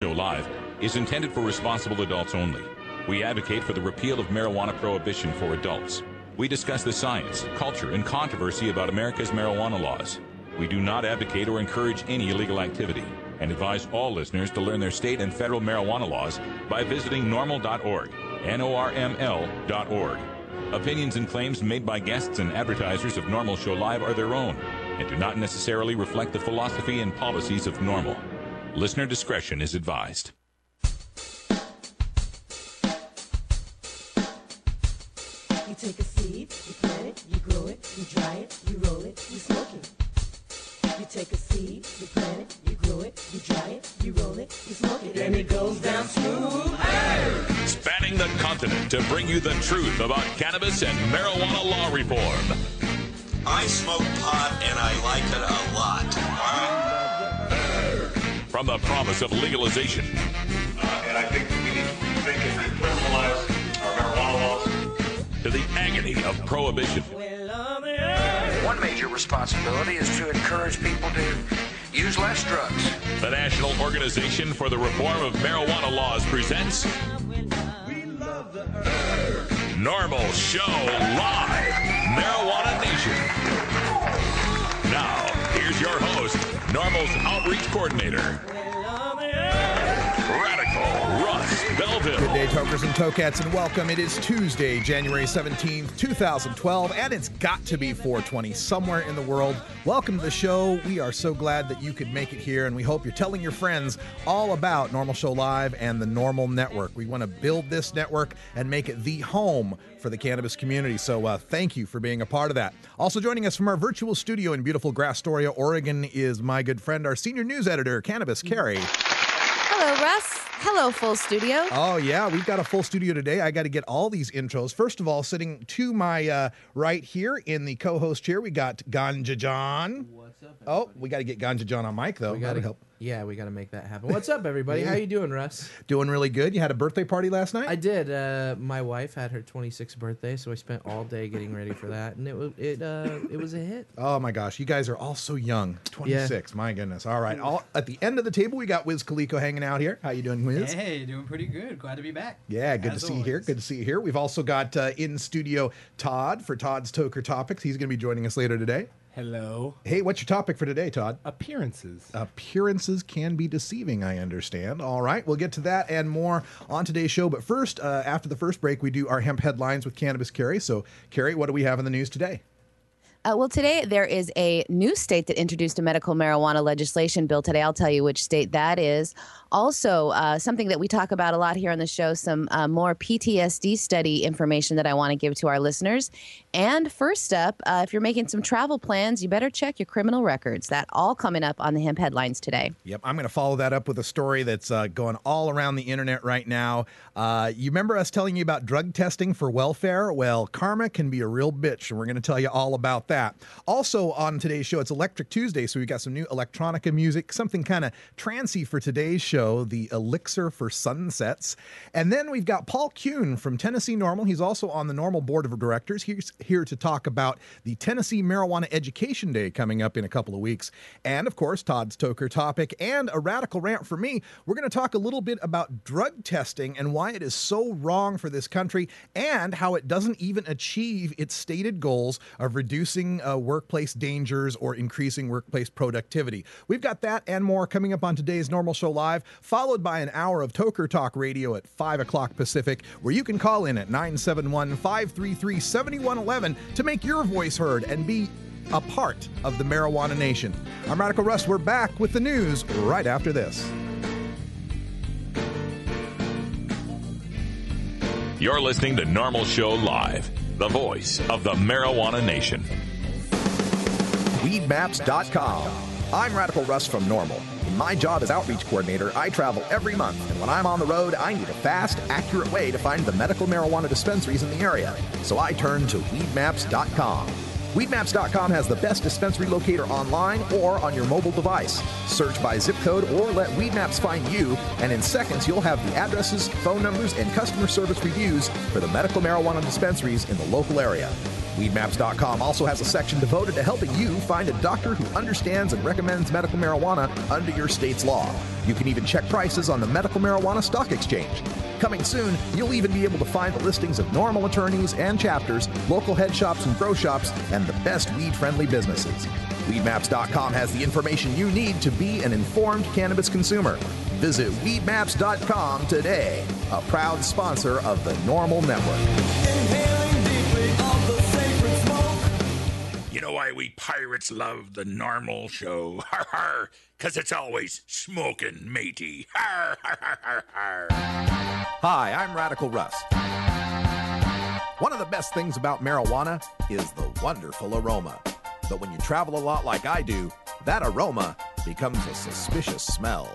Show Live is intended for responsible adults only. We advocate for the repeal of marijuana prohibition for adults. We discuss the science, culture, and controversy about America's marijuana laws. We do not advocate or encourage any illegal activity and advise all listeners to learn their state and federal marijuana laws by visiting NORML.org, NORML.org. Opinions and claims made by guests and advertisers of NORML Show Live are their own and do not necessarily reflect the philosophy and policies of NORML. Listener discretion is advised. You take a seed, you plant it, you grow it, you dry it, you roll it, you smoke it. You take a seed, you plant it, you grow it, you dry it, you roll it, you smoke it, and it goes down smooth. Hey! Spanning the continent to bring you the truth about cannabis and marijuana law reform. I smoke pot and I like it a lot. From the promise of legalization. And I think we need to rethink and decriminalize our marijuana laws. To the agony of prohibition. One major responsibility is to encourage people to use less drugs. The National Organization for the Reform of Marijuana Laws presents NORML Show Live, Marijuana Nation. Now, here's your host, NORML's Outreach Coordinator, Radical Russ Belville. Good day, tokers and tokets, and welcome. It is Tuesday, January 17th, 2012, and it's got to be 420 somewhere in the world. Welcome to the show. We are so glad that you could make it here, and we hope you're telling your friends all about NORML Show Live and the NORML Network. We want to build this network and make it the home for the cannabis community, so thank you for being a part of that. Also joining us from our virtual studio in beautiful Astoria, Oregon, is my good friend, our senior news editor, Cannabis Carrie. Hello, Russ. Hello, full studio. Oh, yeah, we've got a full studio today. I got to get all these intros. First of all, sitting to my right here in the co-host chair, we got Ganja John. What's up, everybody? Oh, we got to get Ganja John on mic, though. We gotta help. Yeah, we got to make that happen. What's up, everybody? How you doing, Russ? Doing really good. You had a birthday party last night? I did. My wife had her 26th birthday, so I spent all day getting ready for that, and it was a hit. Oh, my gosh. You guys are all so young. 26. Yeah. My goodness. All right. At the end of the table, we got Wiz Kaliko hanging out here. How you doing, Wiz? Hey, doing pretty good. Glad to be back. Yeah, good to see you here. Good to see you here. We've also got in studio Todd for Todd's Toker Topics. He's going to be joining us later today. Hello. Hey, what's your topic for today, Todd? Appearances. Appearances can be deceiving, I understand. All right, we'll get to that and more on today's show. But first, after the first break, we do our hemp headlines with Cannabis Carrie. So, Carrie, what do we have in the news today? Well, today there is a new state that introduced a medical marijuana legislation bill today. I'll tell you which state that is. Also, something that we talk about a lot here on the show, some more PTSD study information that I want to give to our listeners. And first up, if you're making some travel plans, you better check your criminal records. That all coming up on the hemp headlines today. Yep, I'm going to follow that up with a story that's going all around the internet right now. You remember us telling you about drug testing for welfare? Well, karma can be a real bitch, and we're going to tell you all about that. Also on today's show, it's Electric Tuesday, so we've got some new electronica music, something kind of trancy for today's show, the Elixir for Sunsets. And then we've got Paul Kuhn from Tennessee NORML. He's also on the NORML Board of Directors. He's here to talk about the Tennessee Marijuana Education Day coming up in a couple of weeks. And, of course, Todd's Toker Topic and a radical rant for me. We're going to talk a little bit about drug testing and why it is so wrong for this country and how it doesn't even achieve its stated goals of reducing workplace dangers or increasing workplace productivity. We've got that and more coming up on today's NORML Show Live, followed by an hour of Toker Talk Radio at 5 o'clock Pacific, where you can call in at 971-533-7111 to make your voice heard and be a part of the Marijuana Nation. I'm Radical Russ. We're back with the news right after this. You're listening to NORML Show Live, the voice of the Marijuana Nation. Weedmaps.com. I'm Radical Russ from NORML. In my job as outreach coordinator, I travel every month, and when I'm on the road, I need a fast, accurate way to find the medical marijuana dispensaries in the area. So I turn to Weedmaps.com. Weedmaps.com has the best dispensary locator online or on your mobile device. Search by zip code or let Weedmaps find you, and in seconds you'll have the addresses, phone numbers, and customer service reviews for the medical marijuana dispensaries in the local area. Weedmaps.com also has a section devoted to helping you find a doctor who understands and recommends medical marijuana under your state's law. You can even check prices on the Medical Marijuana Stock Exchange. Coming soon, you'll even be able to find the listings of NORML attorneys and chapters, local head shops and grow shops, and the best weed-friendly businesses. Weedmaps.com has the information you need to be an informed cannabis consumer. Visit weedmaps.com today, a proud sponsor of the NORML Network. You know why we pirates love the NORML show? Har har, 'cause it's always smoking matey. Har har har har har. Hi, I'm Radical Russ. One of the best things about marijuana is the wonderful aroma. But when you travel a lot like I do, that aroma becomes a suspicious smell.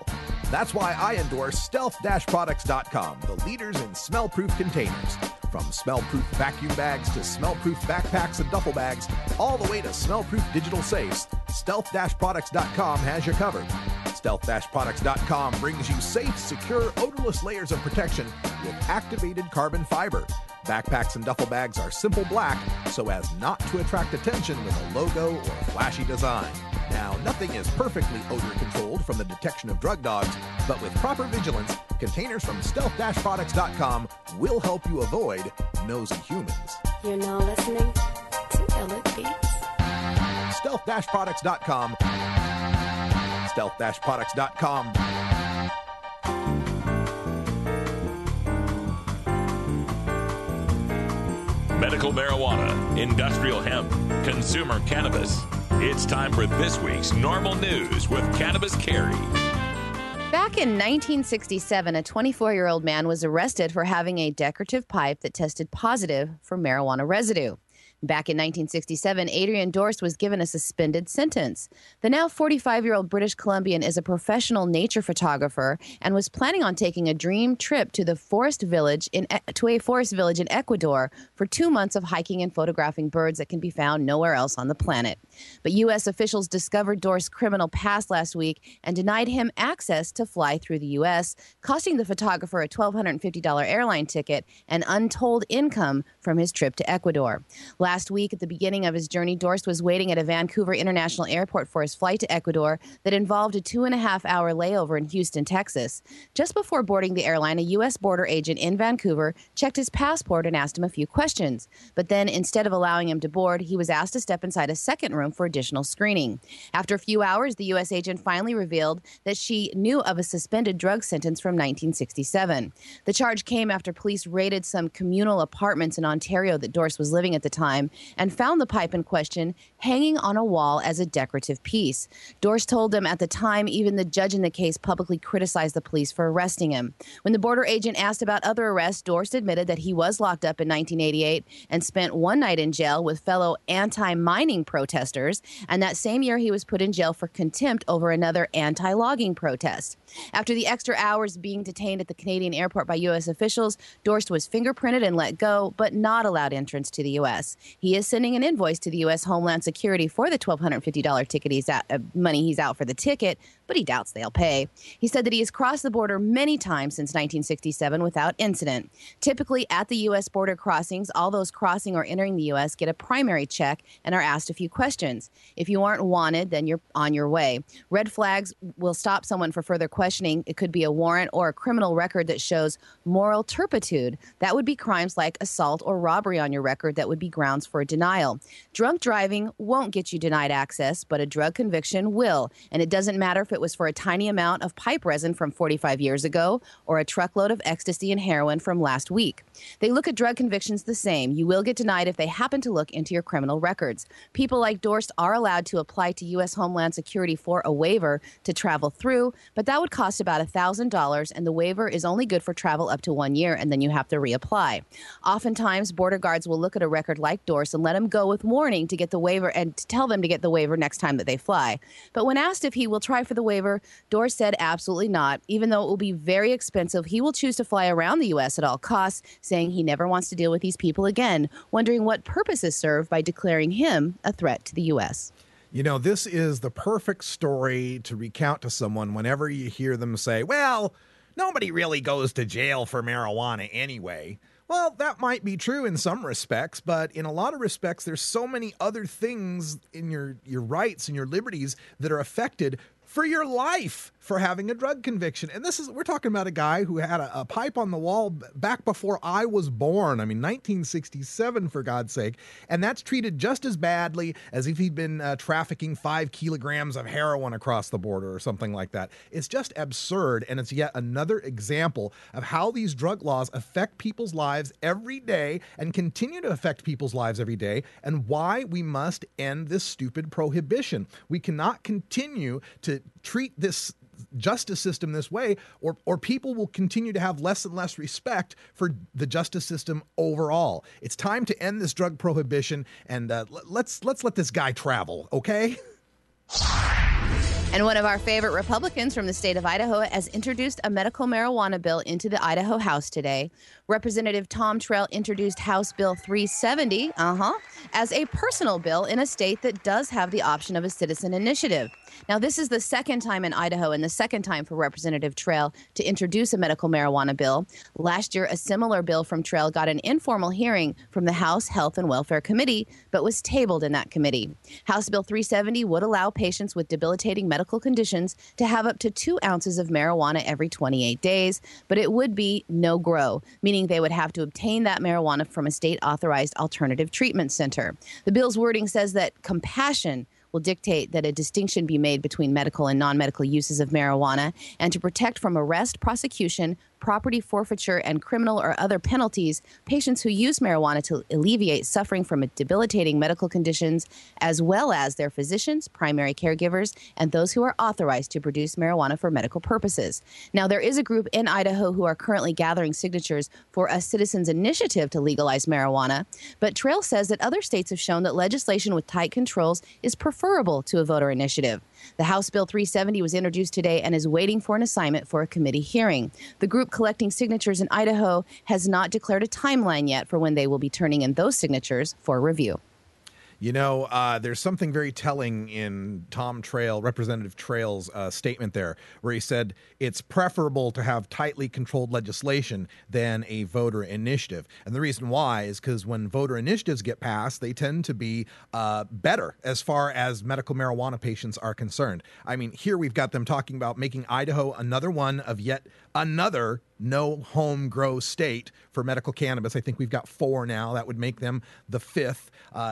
That's why I endorse stealth-products.com, the leaders in smell-proof containers. From smell-proof vacuum bags to smell-proof backpacks and duffel bags, all the way to smell-proof digital safes, stealth-products.com has you covered. Stealth-products.com brings you safe, secure, odorless layers of protection with activated carbon fiber. Backpacks and duffel bags are simple black so as not to attract attention with a logo or flashy design. Now, nothing is perfectly odor controlled from the detection of drug dogs, but with proper vigilance, containers from stealth-products.com will help you avoid nosy humans. You're now listening to Illit Beats. Stealth-products.com. Stealth-products.com. Medical marijuana, industrial hemp, consumer cannabis. It's time for this week's NORML News with Cannabis Carrie. Back in 1967, a 24-year-old man was arrested for having a decorative pipe that tested positive for marijuana residue. Back in 1967, Adrian Dorst was given a suspended sentence. The now 45-year-old British Columbian is a professional nature photographer and was planning on taking a dream trip to a forest village in Ecuador for 2 months of hiking and photographing birds that can be found nowhere else on the planet. But U.S. officials discovered Dorst's criminal past last week and denied him access to fly through the U.S., costing the photographer a $1,250 airline ticket and untold income from his trip to Ecuador. Last week, at the beginning of his journey, Dorst was waiting at a Vancouver International Airport for his flight to Ecuador that involved a 2.5-hour layover in Houston, Texas. Just before boarding the airline, a U.S. border agent in Vancouver checked his passport and asked him a few questions. But then, instead of allowing him to board, he was asked to step inside a second room for additional screening. After a few hours, the U.S. agent finally revealed that she knew of a suspended drug sentence from 1967. The charge came after police raided some communal apartments in Ontario that Dorst was living at the time and found the pipe in question hanging on a wall as a decorative piece. Dorst told them at the time even the judge in the case publicly criticized the police for arresting him. When the border agent asked about other arrests, Dorst admitted that he was locked up in 1988 and spent one night in jail with fellow anti-mining protesters, and that same year he was put in jail for contempt over another anti-logging protest. After the extra hours being detained at the Canadian airport by U.S. officials, Dorst was fingerprinted and let go, but not allowed entrance to the U.S. He is sending an invoice to the U.S. Homeland Security for the $1,250 ticket money he's out for the ticket, but he doubts they'll pay. He said that he has crossed the border many times since 1967 without incident. Typically, at the U.S. border crossings, all those crossing or entering the U.S. get a primary check and are asked a few questions. If you aren't wanted, then you're on your way. Red flags will stop someone for further questioning. It could be a warrant or a criminal record that shows moral turpitude. That would be crimes like assault or robbery on your record that would be grounds for denial. Drunk driving won't get you denied access, but a drug conviction will. And it doesn't matter if it was for a tiny amount of pipe resin from 45 years ago or a truckload of ecstasy and heroin from last week. They look at drug convictions the same. You will get denied if they happen to look into your criminal records. People like Dorst are allowed to apply to U.S. Homeland Security for a waiver to travel through, but that would cost about $1,000, and the waiver is only good for travel up to 1 year, and then you have to reapply. Oftentimes, border guards will look at a record like Dorst and let him go with warning to get the waiver and to tell them to get the waiver next time that they fly. But when asked if he will try for the waiver, Dorst said absolutely not. Even though it will be very expensive, he will choose to fly around the U.S. at all costs, saying he never wants to deal with these people again, wondering what purpose is served by declaring him a threat to the U.S. You know, this is the perfect story to recount to someone whenever you hear them say, well, nobody really goes to jail for marijuana anyway. Well, that might be true in some respects, but in a lot of respects, there's so many other things in your rights and your liberties that are affected for your life for having a drug conviction. And we're talking about a guy who had a pipe on the wall back before I was born. I mean, 1967, for God's sake. And that's treated just as badly as if he'd been trafficking 5 kilograms of heroin across the border or something like that. It's just absurd. And it's yet another example of how these drug laws affect people's lives every day and continue to affect people's lives every day, and why we must end this stupid prohibition. We cannot continue to treat this justice system this way, or people will continue to have less and less respect for the justice system overall. It's time to end this drug prohibition, and let's let this guy travel, okay? And one of our favorite Republicans from the state of Idaho has introduced a medical marijuana bill into the Idaho House today. Representative Tom Trail introduced House Bill 370, as a personal bill in a state that does have the option of a citizen initiative. Now, this is the second time in Idaho and the second time for Representative Trail to introduce a medical marijuana bill. Last year, a similar bill from Trail got an informal hearing from the House Health and Welfare Committee, but was tabled in that committee. House Bill 370 would allow patients with debilitating medical conditions to have up to 2 ounces of marijuana every 28 days, but it would be no grow, meaning they would have to obtain that marijuana from a state-authorized alternative treatment center. The bill's wording says that compassion will dictate that a distinction be made between medical and non-medical uses of marijuana, and to protect from arrest, prosecution, property forfeiture, and criminal or other penalties patients who use marijuana to alleviate suffering from debilitating medical conditions, as well as their physicians, primary caregivers, and those who are authorized to produce marijuana for medical purposes. Now, there is a group in Idaho who are currently gathering signatures for a citizens' initiative to legalize marijuana, but Trail says that other states have shown that legislation with tight controls is preferable to a voter initiative. The House Bill 370 was introduced today and is waiting for an assignment for a committee hearing. The group collecting signatures in Idaho has not declared a timeline yet for when they will be turning in those signatures for review. You know, there's something very telling in Representative Trail's statement there, where he said it's preferable to have tightly controlled legislation than a voter initiative. And the reason why is because when voter initiatives get passed, they tend to be better as far as medical marijuana patients are concerned. I mean, here we've got them talking about making Idaho another one of yet another no home grow state for medical cannabis. I think we've got 4 now. That would make them the 5th.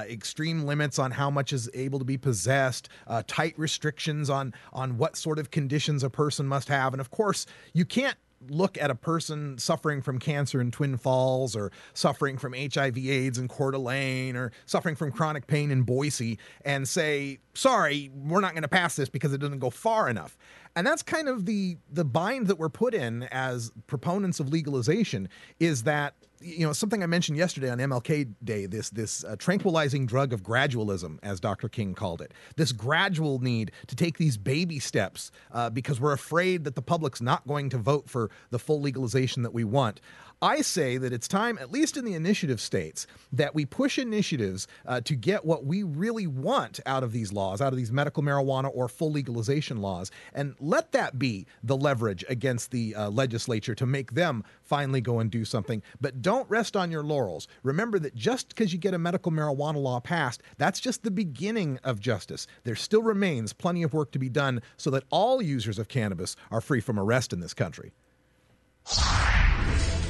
Extreme limits on how much is able to be possessed, tight restrictions on what sort of conditions a person must have. And of course, you can't look at a person suffering from cancer in Twin Falls, or suffering from HIV/AIDS in Coeur d'Alene, or suffering from chronic pain in Boise and say, sorry, we're not going to pass this because it doesn't go far enough. And that's kind of the bind that we're put in as proponents of legalization, is that, you know, something I mentioned yesterday on MLK Day, this tranquilizing drug of gradualism, as Dr. King called it, this gradual need to take these baby steps because we're afraid that the public's not going to vote for the full legalization that we want. I say that it's time, at least in the initiative states, that we push initiatives to get what we really want out of these laws, out of these medical marijuana or full legalization laws, and let that be the leverage against the legislature to make them finally go and do something. But don't rest on your laurels. Remember that just because you get a medical marijuana law passed, that's just the beginning of justice. There still remains plenty of work to be done so that all users of cannabis are free from arrest in this country.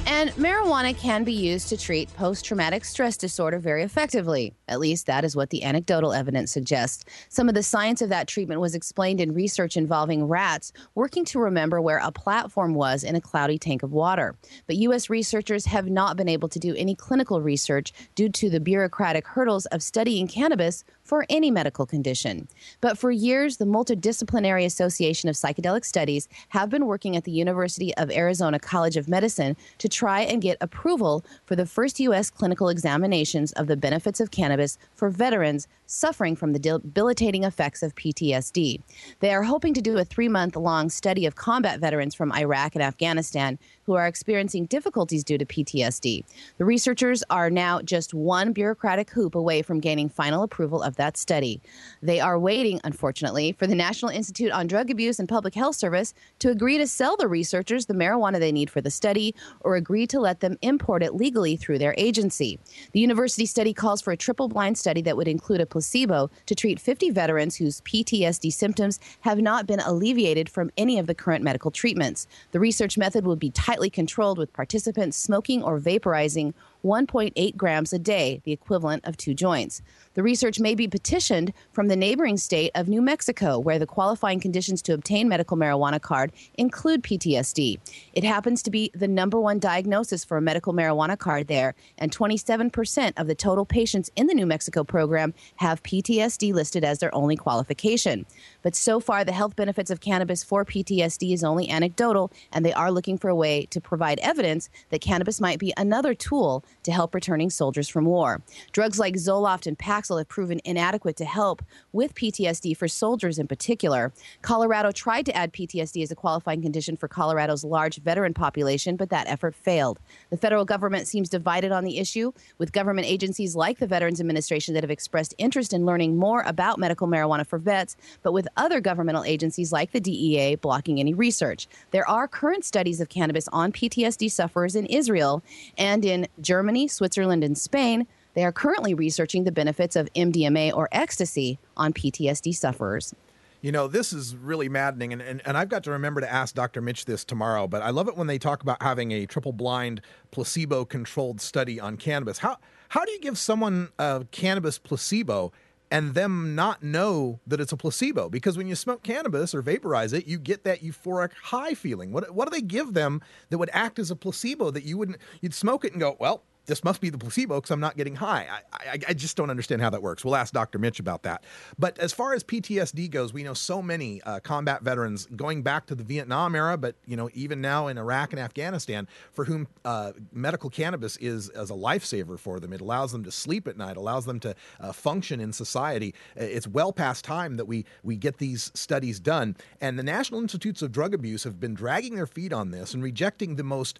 And marijuana can be used to treat post-traumatic stress disorder very effectively. At least that is what the anecdotal evidence suggests. Some of the science of that treatment was explained in research involving rats working to remember where a platform was in a cloudy tank of water. But U.S. researchers have not been able to do any clinical research due to the bureaucratic hurdles of studying cannabis for any medical condition. But for years, the Multidisciplinary Association of Psychedelic Studies have been working at the University of Arizona College of Medicine to try and get approval for the first U.S. clinical examinations of the benefits of cannabis for veterans suffering from the debilitating effects of PTSD. They are hoping to do a 3-month-long study of combat veterans from Iraq and Afghanistan who are experiencing difficulties due to PTSD. The researchers are now just one bureaucratic hoop away from gaining final approval of that study. They are waiting, unfortunately, for the National Institute on Drug Abuse and Public Health Service to agree to sell the researchers the marijuana they need for the study, or agree agreed to let them import it legally through their agency. The university study calls for a triple-blind study that would include a placebo to treat 50 veterans whose PTSD symptoms have not been alleviated from any of the current medical treatments. The research method would be tightly controlled, with participants smoking or vaporizing 1.8 grams a day, the equivalent of 2 joints. The research may be petitioned from the neighboring state of New Mexico, where the qualifying conditions to obtain medical marijuana card include PTSD. It happens to be the #1 diagnosis for a medical marijuana card there, and 27% of the total patients in the New Mexico program have PTSD listed as their only qualification. But so far, the health benefits of cannabis for PTSD is only anecdotal, and they are looking for a way to provide evidence that cannabis might be another tool to help returning soldiers from war. Drugs like Zoloft and Paxil have proven inadequate to help with PTSD for soldiers in particular. Colorado tried to add PTSD as a qualifying condition for Colorado's large veteran population, but that effort failed. The federal government seems divided on the issue, with government agencies like the Veterans Administration that have expressed interest in learning more about medical marijuana for vets, but with other governmental agencies like the DEA blocking any research. There are current studies of cannabis on PTSD sufferers in Israel and in Germany, Switzerland, and Spain. They are currently researching the benefits of MDMA or ecstasy on PTSD sufferers. You know, this is really maddening, and I've got to remember to ask Dr. Mitch this tomorrow, but I love it when they talk about having a triple-blind, placebo-controlled study on cannabis. How do you give someone a cannabis placebo and them not know that it's a placebo? Because when you smoke cannabis or vaporize it, you get that euphoric high feeling. What do they give them that would act as a placebo that you'd smoke it and go, well, this must be the placebo because I'm not getting high. I just don't understand how that works. We'll ask Dr. Mitch about that. But as far as PTSD goes, we know so many combat veterans going back to the Vietnam era, but even now in Iraq and Afghanistan, for whom medical cannabis is as a lifesaver for them. It allows them to sleep at night, allows them to function in society. It's well past time that we get these studies done. And the National Institutes of Drug Abuse have been dragging their feet on this and rejecting the most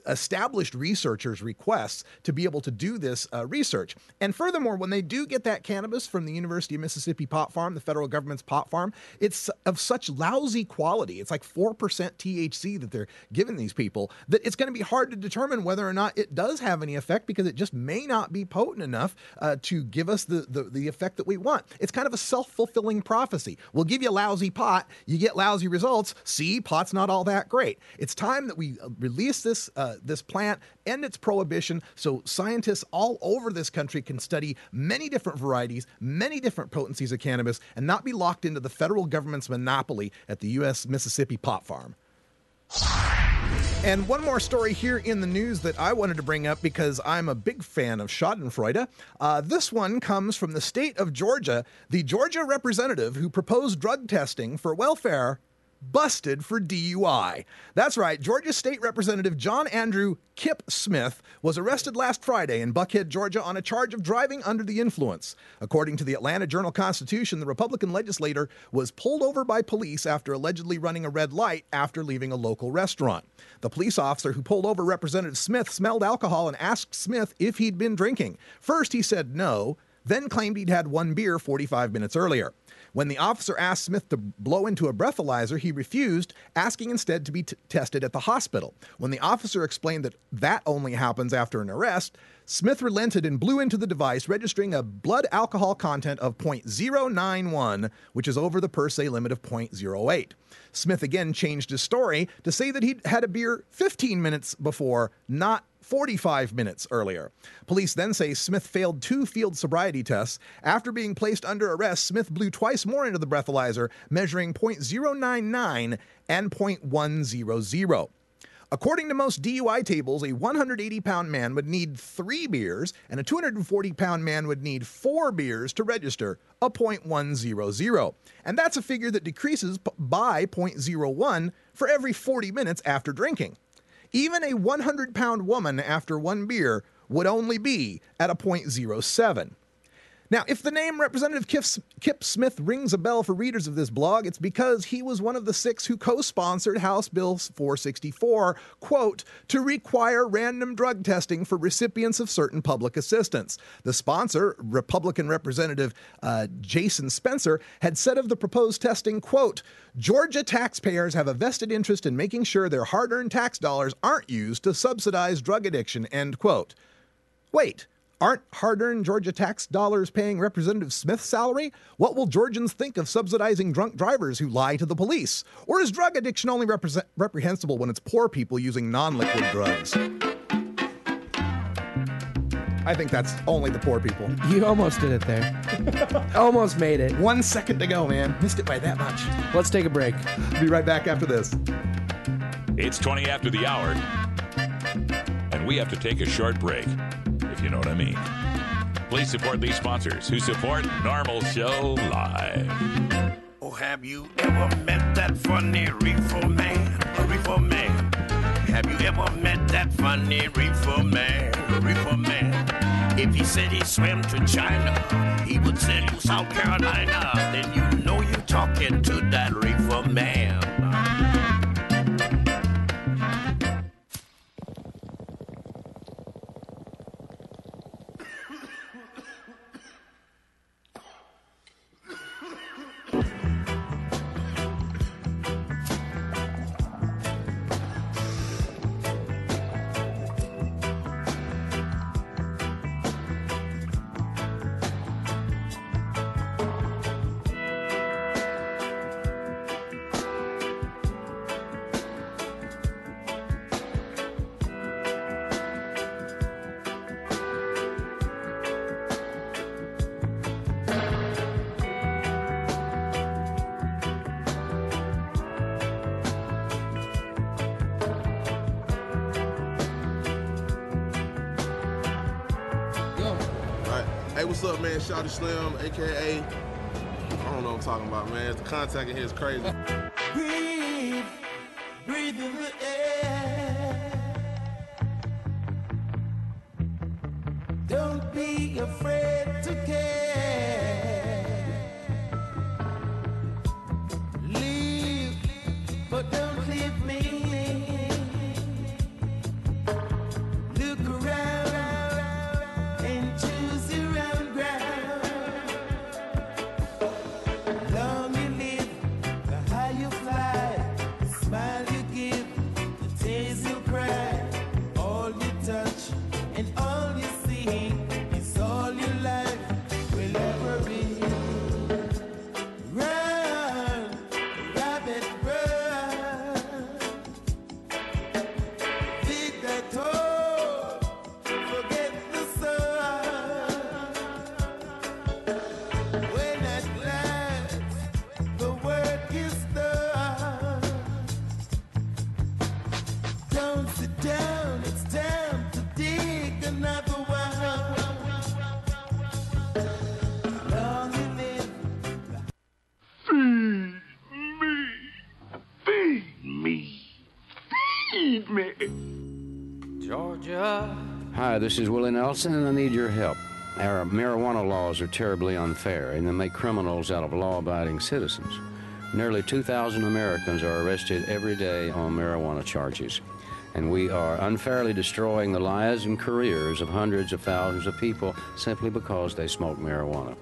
established researchers' requests to be able to do this research. And furthermore, when they do get that cannabis from the University of Mississippi pot farm, the federal government's pot farm, it's of such lousy quality. It's like 4% THC that they're giving these people that it's going to be hard to determine whether or not it does have any effect, because it just may not be potent enough to give us the effect that we want. It's kind of a self-fulfilling prophecy. We'll give you lousy pot, you get lousy results. See, pot's not all that great. It's time that we release this plant, end its prohibition, so scientists all over this country can study many different varieties, many different potencies of cannabis, and not be locked into the federal government's monopoly at the U.S. Mississippi pot farm. And one more story here in the news that I wanted to bring up because I'm a big fan of Schadenfreude. This one comes from the state of Georgia. The Georgia representative who proposed drug testing for welfare busted for DUI. That's right, Georgia State Representative John Andrew Kip Smith was arrested last Friday in Buckhead, Georgia on a charge of driving under the influence. According to the Atlanta Journal-Constitution, the Republican legislator was pulled over by police after allegedly running a red light after leaving a local restaurant. The police officer who pulled over Representative Smith smelled alcohol and asked Smith if he'd been drinking. First, he said no, then claimed he'd had one beer 45 minutes earlier. When the officer asked Smith to blow into a breathalyzer, he refused, asking instead to be tested at the hospital. When the officer explained that only happens after an arrest, Smith relented and blew into the device, registering a blood alcohol content of 0.091, which is over the per se limit of 0.08. Smith again changed his story to say that he'd had a beer 15 minutes before, not 45 minutes earlier. Police then say Smith failed 2 field sobriety tests. After being placed under arrest, Smith blew twice more into the breathalyzer, measuring 0.099 and 0.100. According to most DUI tables, a 180-pound man would need 3 beers, and a 240-pound man would need 4 beers to register a 0.100. And that's a figure that decreases by 0.01 for every 40 minutes after drinking. Even a 100-pound woman after 1 beer would only be at a 0.07. Now, if the name Representative Kip Smith rings a bell for readers of this blog, it's because he was one of the 6 who co-sponsored House Bill 464, quote, to require random drug testing for recipients of certain public assistance. The sponsor, Republican Representative Jason Spencer, had said of the proposed testing, quote, Georgia taxpayers have a vested interest in making sure their hard-earned tax dollars aren't used to subsidize drug addiction, end quote. Wait. Aren't hard-earned Georgia tax dollars paying Representative Smith's salary? What will Georgians think of subsidizing drunk drivers who lie to the police? Or is drug addiction only reprehensible when it's poor people using non-liquid drugs? I think that's only the poor people. You almost did it there. Almost made it. 1 second to go, man. Missed it by that much. Let's take a break. Be right back after this. It's 20 after the hour, and we have to take a short break, if you know what I mean. Please support these sponsors who support NORML Show Live. Oh, have you ever met that funny reefer man? A reefer man. Have you ever met that funny reefer man? A reefer man. If he said he swam to China, he would sell you South Carolina. Then you know you're talking to that reefer man. Hey, what's up, man? Shawty Slim, a.k.a. I don't know what I'm talking about, man. The contact in here is crazy. Breathe, breathe in the air. Don't be afraid to care. Leave, but don't leave me. Look around and choose your own ground. Long you live, the higher you fly, the smile you give, the tears you cry. All you touch and all you see is all your life will ever be. Run, rabbit, run. Dig that hole, forget the sun. When at last the work is done, don't sit down, it's time to dig another one. Long you live. Feed me. Georgia. Hi, this is Willie Nelson, and I need your help. Our marijuana laws are terribly unfair, and they make criminals out of law-abiding citizens. Nearly 2,000 Americans are arrested every day on marijuana charges, and we are unfairly destroying the lives and careers of hundreds of thousands of people simply because they smoke marijuana.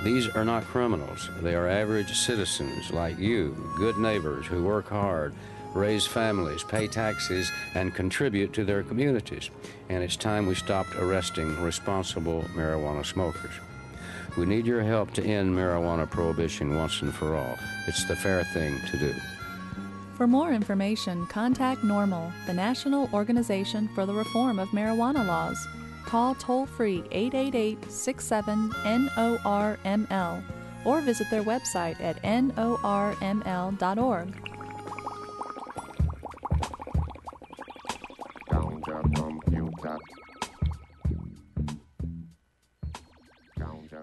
These are not criminals. They are average citizens like you, good neighbors who work hard, raise families, pay taxes, and contribute to their communities. And it's time we stopped arresting responsible marijuana smokers. We need your help to end marijuana prohibition once and for all. It's the fair thing to do. For more information, contact NORML, the National Organization for the Reform of Marijuana Laws. Call toll-free 888-67-NORML or visit their website at norml.org.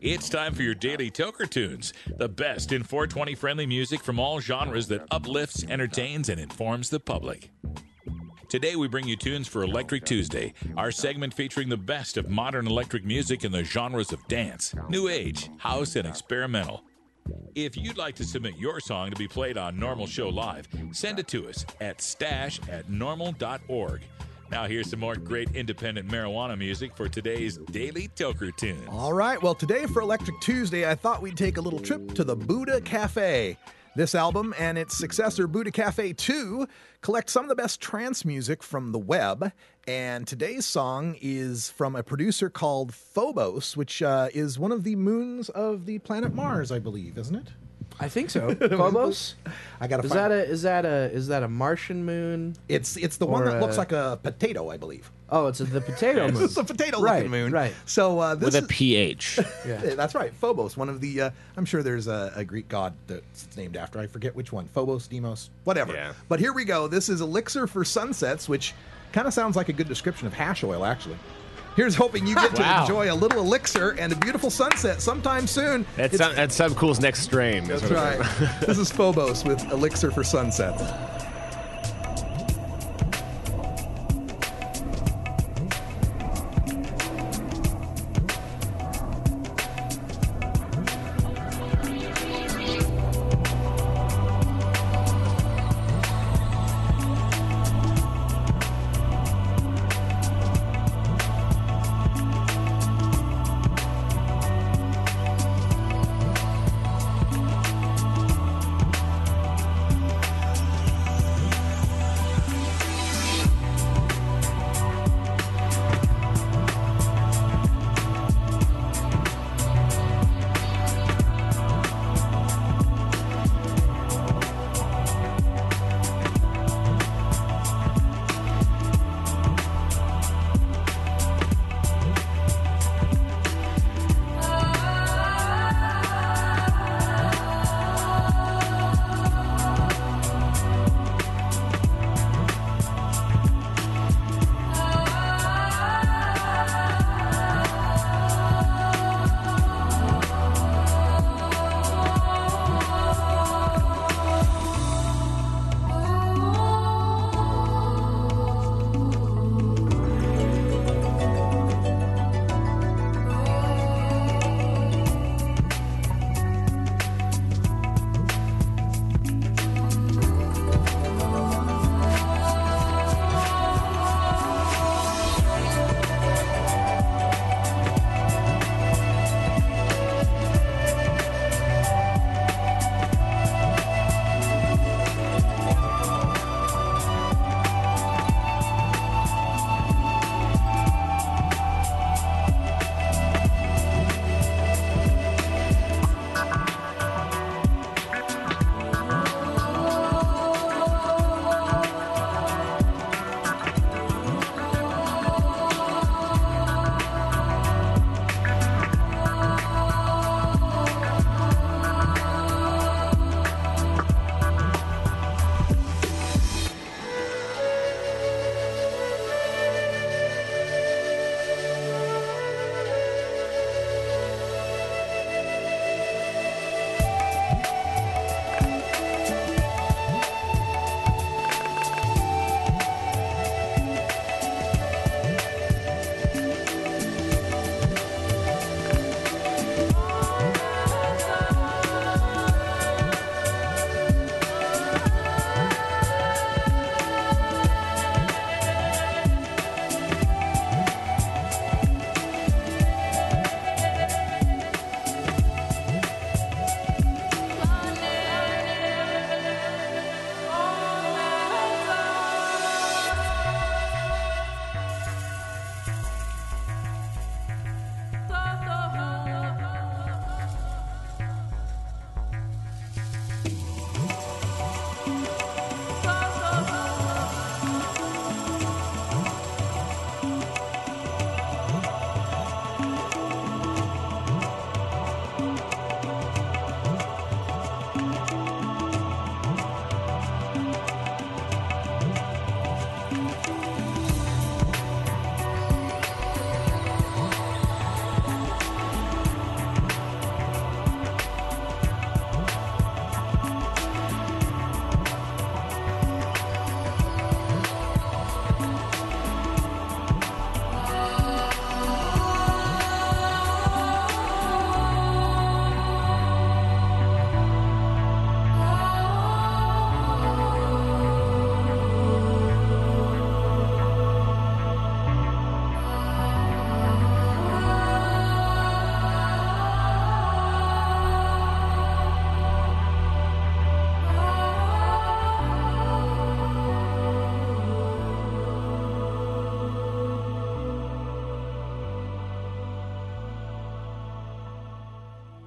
It's time for your daily Toker Tunes, the best in 420 friendly music from all genres that uplifts, entertains, and informs the public. Today we bring you tunes for Electric Tuesday, our segment featuring the best of modern electric music in the genres of dance, new age, house, and experimental. If you'd like to submit your song to be played on Normal Show Live, send it to us at stash@normal.org. Now here's some more great independent marijuana music for today's Daily Toker Tunes. All right, well, today for Electric Tuesday, I thought we'd take a little trip to the Buddha Cafe. This album and its successor, Buddha Cafe 2, collect some of the best trance music from the web. And today's song is from a producer called Phobos, which is one of the moons of the planet Mars, I believe, isn't it? I think so. Phobos? I gotta is find that a Martian moon? It's the one that looks like a potato, I believe. Oh, it's the potato moon. It's a potato-looking moon. Right. So this with a PH. Yeah. That's right. Phobos, one of the. I'm sure there's a Greek god that's named after. I forget which one. Phobos, Deimos, whatever. Yeah. But here we go. This is Elixir for Sunsets, which kind of sounds like a good description of hash oil, actually. Here's hoping you get to enjoy a little elixir and a beautiful sunset sometime soon. That's Sub Cool's next strain. That's right. This is Phobos with Elixir for Sunsets.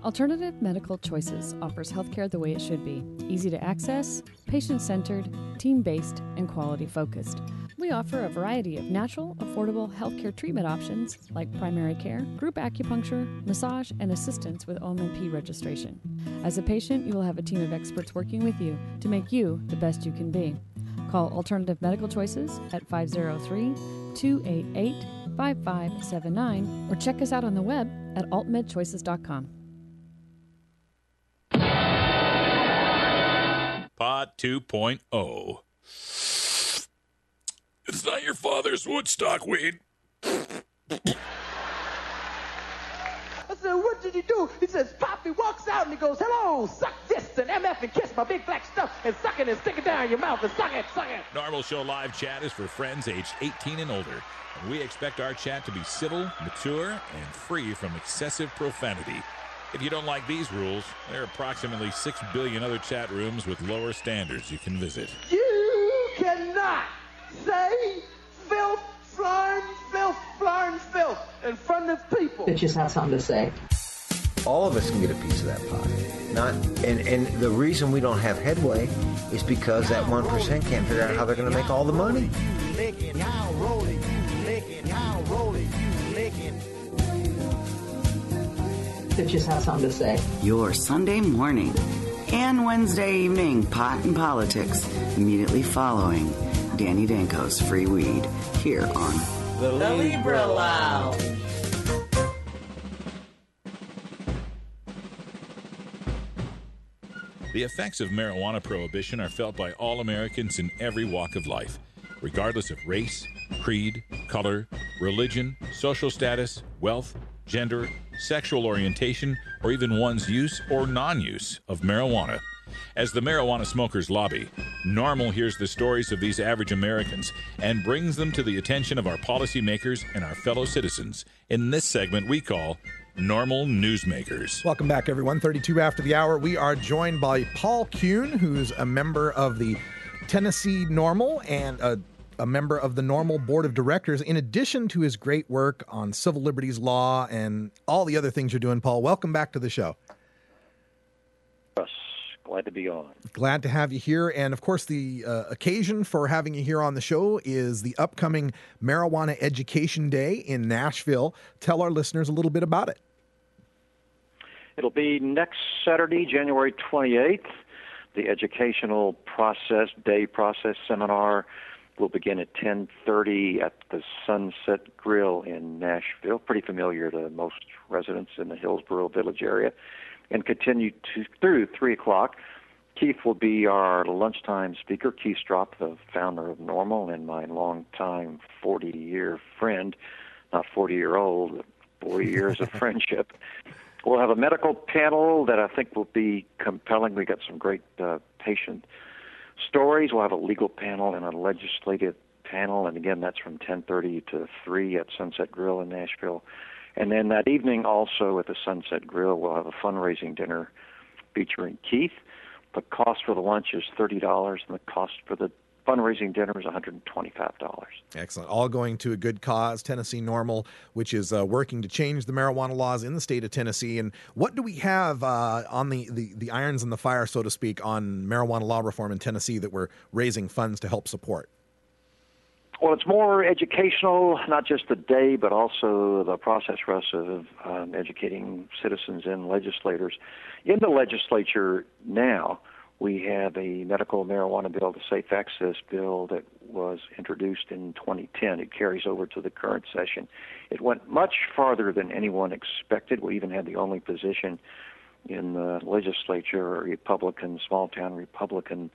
Alternative Medical Choices offers healthcare the way it should be. Easy to access, patient-centered, team-based, and quality-focused. We offer a variety of natural, affordable healthcare treatment options like primary care, group acupuncture, massage, and assistance with OMNP registration. As a patient, you will have a team of experts working with you to make you the best you can be. Call Alternative Medical Choices at 503-288-5579 or check us out on the web at altmedchoices.com. Pod 2.0. It's not your father's Woodstock weed. I said, what did he do? He says, Poppy walks out and he goes, hello, suck this and MF and kiss my big black stuff and suck it and stick it down your mouth and suck it, suck it. NORML Show live chat is for friends aged 18 and older, and we expect our chat to be civil, mature, and free from excessive profanity. If you don't like these rules, there are approximately 6 billion other chat rooms with lower standards you can visit. You cannot say filth, flarn, filth in front of people. It just have something to say. All of us can get a piece of that pie. And the reason we don't have headway is because that 1% can't figure out how they're going to make all the money. It just have something to say. Your Sunday morning and Wednesday evening pot and politics immediately following Danny Danko's Free Weed here on The Libra Lounge. The effects of marijuana prohibition are felt by all Americans in every walk of life, regardless of race, creed, color, religion, social status, wealth, gender, sexual orientation, or even one's use or non-use of marijuana. As the marijuana smokers lobby, NORML hears the stories of these average Americans and brings them to the attention of our policymakers and our fellow citizens in this segment we call NORML Newsmakers. Welcome back, everyone. 32 after the hour. We are joined by Paul Kuhn, who's a member of the Tennessee NORML and a member of the NORML Board of Directors, in addition to his great work on civil liberties law and all the other things you're doing. Paul, welcome back to the show. Yes, glad to be on. Glad to have you here. And, of course, the occasion for having you here on the show is the upcoming Marijuana Education Day in Nashville. Tell our listeners a little bit about it. It'll be next Saturday, January 28th. The educational process seminar will begin at 10:30 at the Sunset Grill in Nashville, pretty familiar to most residents in the Hillsborough Village area, and continue through 3 o'clock. Keith will be our lunchtime speaker. Keith Stropp, the founder of NORML and my longtime 40-year friend, not 40-year-old, 40 years of friendship. We'll have a medical panel that I think will be compelling. We got some great patient stories. We'll have a legal panel and a legislative panel, and again, that's from 10:30 to 3 at Sunset Grill in Nashville. And then that evening, also at the Sunset Grill, we'll have a fundraising dinner featuring Keith. The cost for the lunch is $30, and the cost for the fundraising dinner is $125. Excellent. All going to a good cause, Tennessee NORML, which is working to change the marijuana laws in the state of Tennessee. And what do we have on the irons in the fire, so to speak, on marijuana law reform in Tennessee that we're raising funds to help support? Well, it's more educational, not just the day, but also the process for us of educating citizens and legislators. In the legislature now, we have a medical marijuana bill, the Safe Access bill, that was introduced in 2010. It carries over to the current session. It went much farther than anyone expected. We even had the only position in the legislature, a Republican, small-town Republican,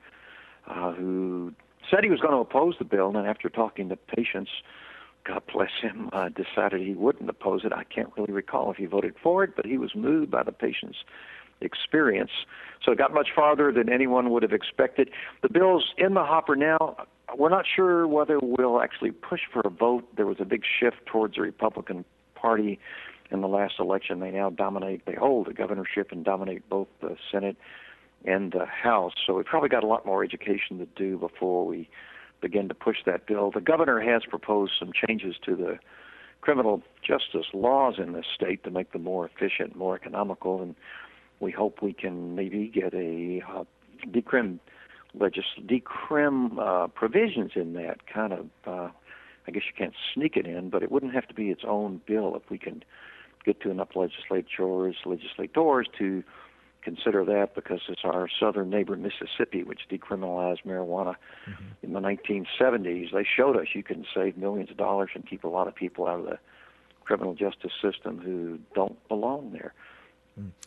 who said he was going to oppose the bill, and then after talking to patients, God bless him, decided he wouldn't oppose it. I can't really recall if he voted for it, but he was moved by the patients' experience. So it got much farther than anyone would have expected. The bill's in the hopper now. We're not sure whether we'll actually push for a vote. There was a big shift towards the Republican Party in the last election. They now dominate, they hold the governorship and dominate both the Senate and the House. So we've probably got a lot more education to do before we begin to push that bill. The governor has proposed some changes to the criminal justice laws in this state to make them more efficient, more economical, and we hope we can maybe get a decrim provisions in that kind of. I guess you can't sneak it in, but it wouldn't have to be its own bill if we can get to enough legislators to consider that, because it's our southern neighbor Mississippi, which decriminalized marijuana in the 1970s. They showed us you can save millions of dollars and keep a lot of people out of the criminal justice system who don't belong there.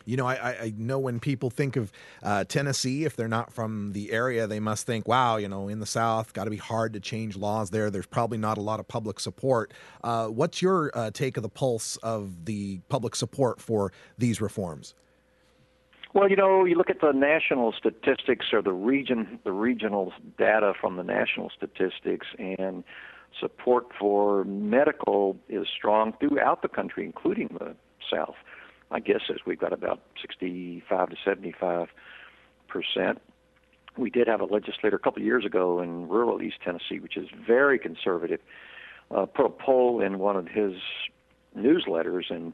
You know, I know when people think of Tennessee, if they're not from the area, they must think, wow, you know, in the South, got to be hard to change laws there. There's probably not a lot of public support. What's your take of the pulse of the public support for these reforms? Well, you know, you look at the national statistics or the regional data from the national statistics, and support for medical is strong throughout the country, including the South. My guess is we've got about 65 to 75%. We did have a legislator a couple of years ago in rural East Tennessee, which is very conservative, put a poll in one of his newsletters, and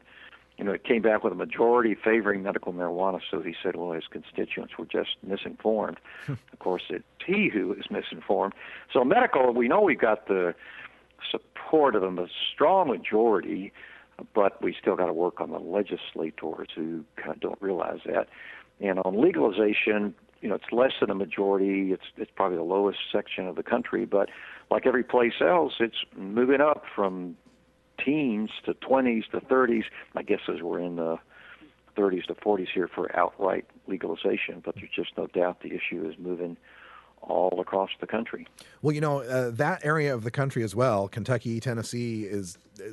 it came back with a majority favoring medical marijuana. So he said, well, his constituents were just misinformed. Of course, it's he who is misinformed. So medical, we know we've got the support of a strong majority, but we still got to work on the legislators who kind of don't realize that. And on legalization, it's less than a majority. It's probably the lowest section of the country, but like every place else, it's moving up from teens to 20s to 30s. My guess is we're in the 30s to 40s here for outright legalization, but there's just no doubt the issue is moving all across the country. Well, that area of the country as well, Kentucky, Tennessee,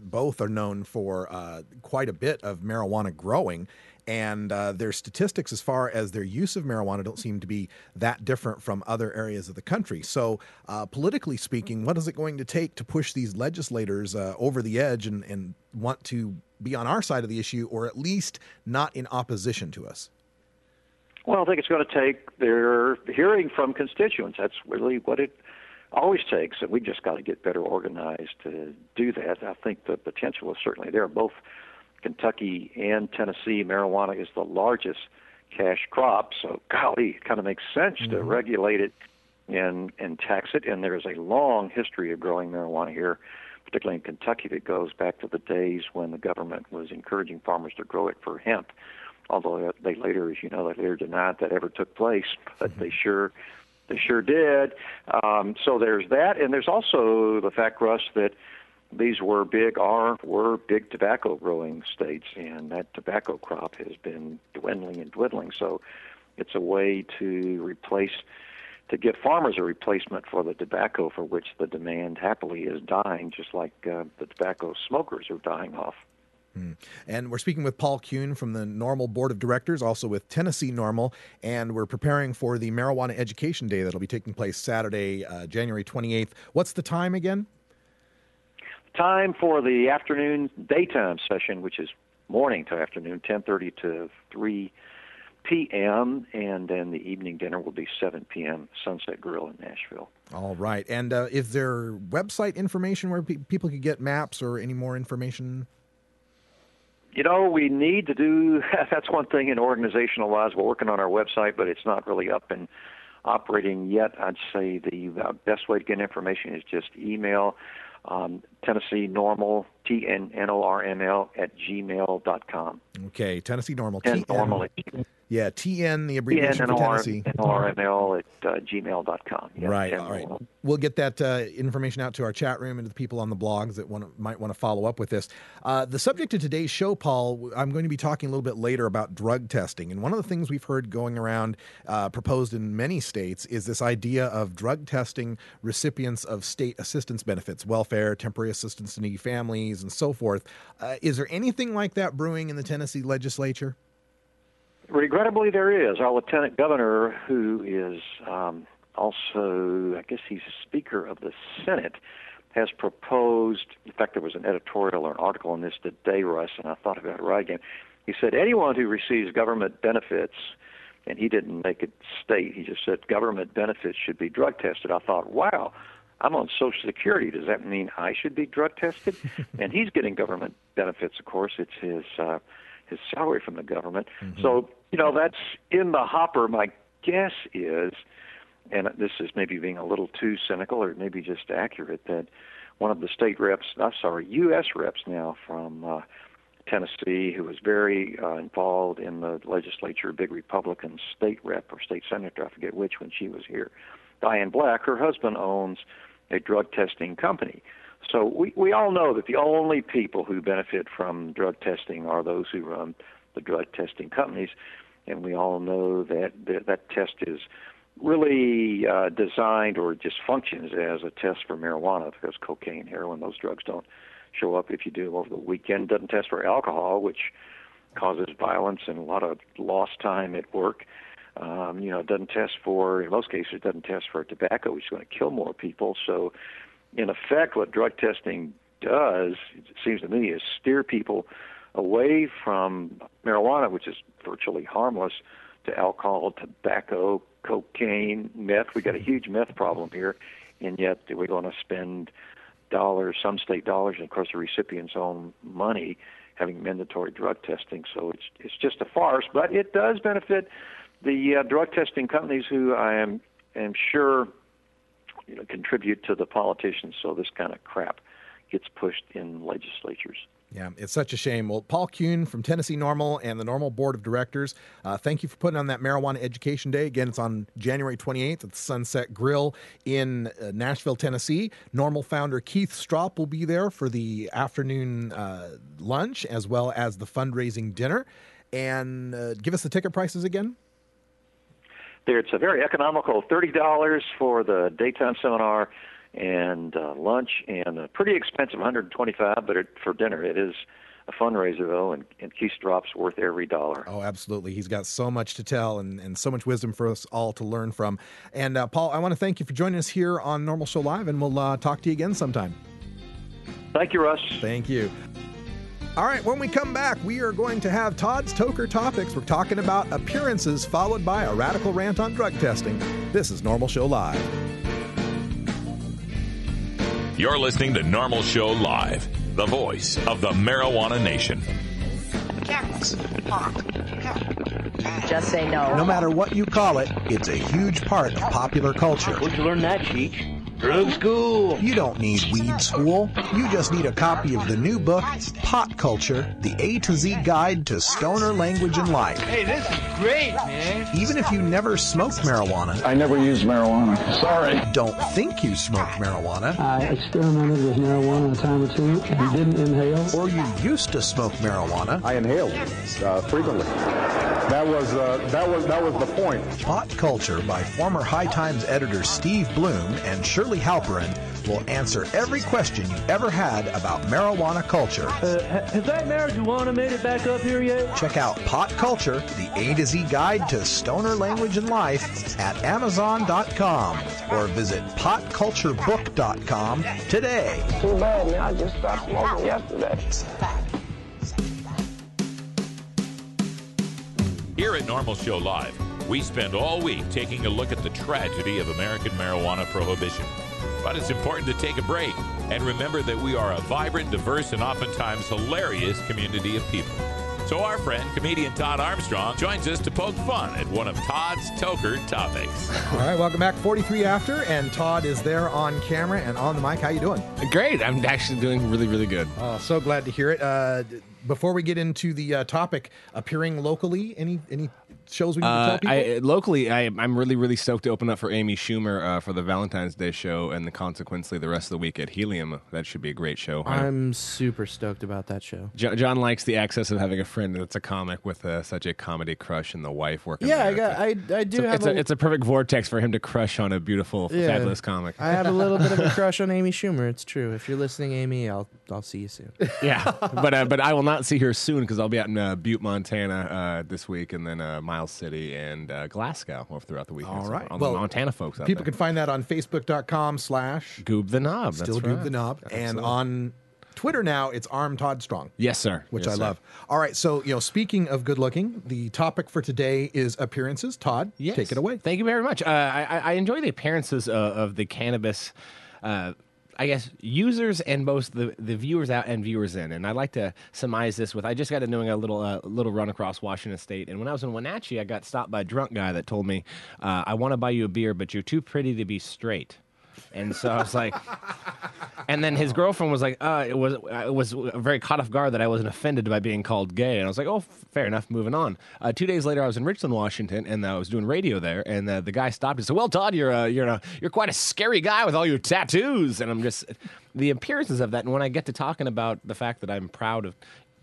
both are known for quite a bit of marijuana growing, and their statistics as far as their use of marijuana don't seem to be that different from other areas of the country. So politically speaking, what is it going to take to push these legislators over the edge and want to be on our side of the issue, or at least not in opposition to us? Well, I think it's going to take their hearing from constituents. That's really what it always takes, and we just got to get better organized to do that. I think the potential is certainly there. Both Kentucky and Tennessee, marijuana is the largest cash crop, so golly, it kind of makes sense to regulate it and tax it. And there's a long history of growing marijuana here, particularly in Kentucky, that goes back to the days when the government was encouraging farmers to grow it for hemp. Although they later, as you know, they later denied that ever took place, but they sure did. So there's that, and there's also the fact, Russ, that these were big tobacco growing states, and that tobacco crop has been dwindling. So it's a way to give farmers a replacement for the tobacco, for which the demand happily is dying, just like the tobacco smokers are dying off. And we're speaking with Paul Kuhn from the NORML Board of Directors, also with Tennessee NORML, and we're preparing for the Marijuana Education Day that'll be taking place Saturday, January 28th. What's the time again? Time for the daytime session, which is morning to afternoon, 10:30 to 3 p.m., and then the evening dinner will be 7 p.m., Sunset Grill in Nashville. All right. And is there website information where people could get maps or any more information? We need to do, that's one thing in organizational-wise. We're working on our website, but it's not really up and operating yet. I'd say the best way to get information is just email Tennessee NORML, TNNORML, @gmail.com. Okay, Tennessee NORML. NORML. Yeah, TN, the abbreviation for Tennessee. NORML @gmail.com. Yeah, right, all right. We'll get that information out to our chat room and to the people on the blogs that might want to follow up with this. The subject of today's show, Paul, I'm going to be talking a little bit later about drug testing. And one of the things we've heard going around, proposed in many states, is this idea of drug testing recipients of state assistance benefits, welfare, temporary assistance to needy families, and so forth. Is there anything like that brewing in the Tennessee legislature? Regrettably, there is. Our lieutenant governor, who is also, I guess he's Speaker of the Senate, has proposed, in fact, there was an editorial or an article on this today, Russ, and I thought about it right again. He said anyone who receives government benefits, and he didn't make it state, he just said government benefits should be drug tested. I thought, wow, I'm on Social Security. Does that mean I should be drug tested? And he's getting government benefits, of course. It's his salary from the government. So, that's in the hopper. My guess is, and this is maybe being a little too cynical or maybe just accurate, that one of the U.S. reps now from Tennessee, who was very involved in the legislature, big Republican state rep or state senator, I forget which, when she was here, Diane Black, her husband owns a drug testing company. So we all know that the only people who benefit from drug testing are those who run the drug testing companies, and we all know that that test is really designed or just functions as a test for marijuana, because cocaine, heroin, those drugs don't show up if you do them over the weekend. Doesn't test for alcohol, which causes violence and a lot of lost time at work. It doesn't test for, in most cases, it doesn't test for tobacco, which is going to kill more people. So, in effect, what drug testing does, it seems to me, is steer people away from marijuana, which is virtually harmless, to alcohol, tobacco, cocaine, meth. We got a huge meth problem here, and yet we're going to spend dollars, some state dollars, and of course the recipient's own money, having mandatory drug testing. So it's just a farce, but it does benefit the drug testing companies, who I am sure contribute to the politicians. So this kind of crap gets pushed in legislatures. Yeah, it's such a shame. Well, Paul Kuhn from Tennessee NORML and the NORML Board of Directors, thank you for putting on that Marijuana Education Day. Again, it's on January 28th at the Sunset Grill in Nashville, Tennessee. NORML founder Keith Stroup will be there for the afternoon lunch as well as the fundraising dinner. And give us the ticket prices again. It's a very economical, $30 for the daytime seminar and lunch, and pretty expensive, $125, but for dinner it is a fundraiser, though, and Keith Straup's worth every dollar. Oh, absolutely. He's got so much to tell and so much wisdom for us all to learn from. And Paul, I want to thank you for joining us here on NORML Show Live, and we'll talk to you again sometime. Thank you, Russ. Thank you. All right, when we come back, we are going to have Todd's Toker Topics. We're talking about appearances, followed by a radical rant on drug testing. This is NORML Show Live. You're listening to NORML Show Live, the voice of the marijuana nation. Just say no. No matter what you call it, it's a huge part of popular culture. Where'd you learn that, Cheech? Drug school. You don't need weed school. You just need a copy of the new book, Pot Culture, the A to Z Guide to Stoner Language and Life. Hey, this is great, man. Even if you never smoked marijuana. I never used marijuana. Sorry. Don't think you smoked marijuana. I experimented with marijuana a time or two and didn't inhale. Or you used to smoke marijuana. I inhaled frequently. That was the point. Pot Culture by former High Times editor Steve Bloom and Shirley Halperin will answer every question you ever had about marijuana culture. Has that marijuana made it back up here yet? Check out Pot Culture, the A to Z Guide to Stoner Language and Life at Amazon.com or visit potculturebook.com today. Too bad, man. I just stopped smoking yesterday. Here at NORML Show Live, we spend all week taking a look at the tragedy of American marijuana prohibition. But it's important to take a break and remember that we are a vibrant, diverse, and oftentimes hilarious community of people. So our friend, comedian Todd Armstrong, joins us to poke fun at one of Todd's Toker Topics. All right, welcome back. 43 after, and Todd is there on camera and on the mic. How you doing? Great. I'm actually doing really, really good. Oh, so glad to hear it. Before we get into the topic, appearing locally, any shows we need to tell people? Locally, I'm really, really stoked to open up for Amy Schumer for the Valentine's Day show, and consequently the rest of the week at Helium. That should be a great show. I'm super stoked about that show. John likes the access of having a friend that's a comic with such a comedy crush and the wife working. Yeah, there. I do have. It's a perfect vortex for him to crush on a beautiful, fabulous comic. I have a little bit of a crush on Amy Schumer. It's true. If you're listening, Amy, I'll see you soon. Yeah, but I will not see her soon because I'll be out in Butte, Montana this week, and then Miles City and Glasgow throughout the weekend. All right. So, the Montana folks out people there. can find that on Facebook.com/ Goob the Knob. Still That's Goob right. the Knob. Absolutely. And on Twitter now, it's Arm Todd Strong. Yes, sir. Which Yes, I sir. love. All right. So, speaking of good looking, the topic for today is appearances. Todd, Yes. take it away. Thank you very much. I enjoy the appearances of the cannabis I guess, users and both the viewers out and viewers in. And I'd like to surmise this with, I just got to doing a little run across Washington State. And when I was in Wenatchee, I got stopped by a drunk guy that told me, I want to buy you a beer, but you're too pretty to be straight. And so I was like, and then his girlfriend was like, it was very caught off guard that I wasn't offended by being called gay. And I was like, oh, fair enough, moving on. 2 days later, I was in Richland, Washington, and I was doing radio there. And the guy stopped and said, well, Todd, you're quite a scary guy with all your tattoos. And I'm just, the appearances of that. And when I get to talking about the fact that I'm proud of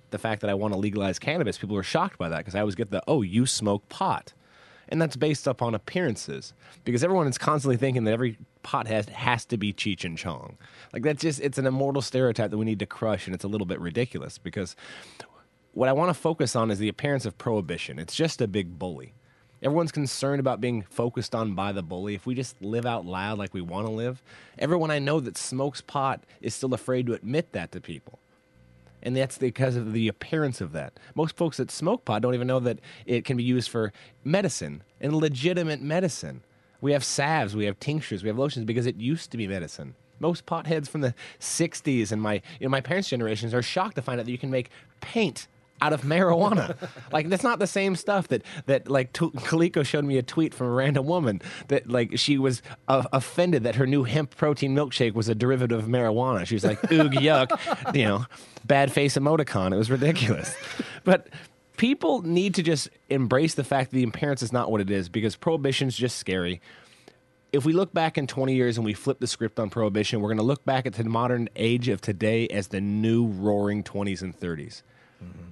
the fact that I want to legalize cannabis, people are shocked by that because I always get the, oh, you smoke pot. And that's based upon appearances, because everyone is constantly thinking that every pothead has to be Cheech and Chong. Like, that's just, it's an immortal stereotype that we need to crush, and it's a little bit ridiculous, because what I want to focus on is the appearance of prohibition. It's just a big bully. Everyone's concerned about being focused on by the bully. If we just live out loud like we want to live, everyone I know that smokes pot is still afraid to admit that to people. And that's because of the appearance of that. Most folks that smoke pot don't even know that it can be used for medicine and legitimate medicine. We have salves, we have tinctures, we have lotions because it used to be medicine. Most potheads from the 60s and my parents' generations are shocked to find out that you can make paint out of marijuana. Like, that's not the same stuff that like Kaliko showed me a tweet from a random woman that, like, she was offended that her new hemp protein milkshake was a derivative of marijuana. She was like, oog, yuck, bad face emoticon. It was ridiculous. But people need to just embrace the fact that the appearance is not what it is, because prohibition's just scary. If we look back in 20 years and we flip the script on prohibition, we're going to look back at the modern age of today as the new roaring 20s and 30s. Mm-hmm.